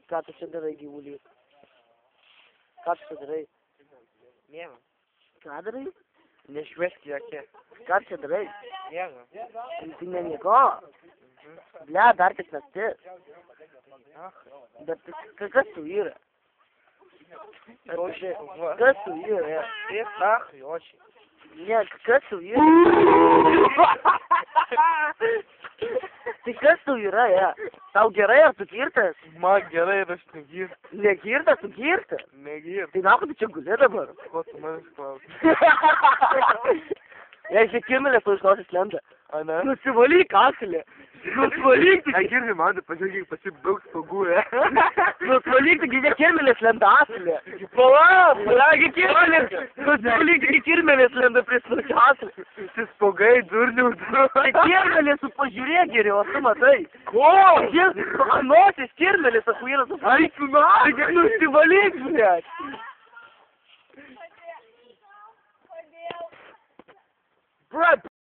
Ką tu čia darai, gyvulį? Ką tu čia darai? Nieko. Ką darai? Nešvėsk jokie. Ką čia darai? Nieko. Tai ne nieko. Ble, dar tik naktis. Bet kas tu yra? Rožė. Kas tu yra? Taip, ach, joši. Ne, kas tu yra? Tai kas tu yra, ja? Tau gerai, ar tu girtas? Man gerai, ir aš negirtas. Negirtas, tu girtas? Negirtas. Tai na, tu čia guli dabar? Ko tu manęs klausi? Jei čia kirmelės tu iš nosies lenda. A, ne? Nusivalyk asilį. Nusivalyk tu. Ai, girdi, man, pažiūrėk, pasip daug spagų, Nusivalyk tu, gi kirmelės lenda asilį. Pala, gi kirmelės. Nusivalyk, gi kirmelės lenda prie snukio asilį. Visi spogai, durnių. Tai kirmelės tu pažiūrėk geriau, tu matai. Ko? Nosis kirmelės, achuėras. Ai, tu na. Nusivalyk, blėt. Bro,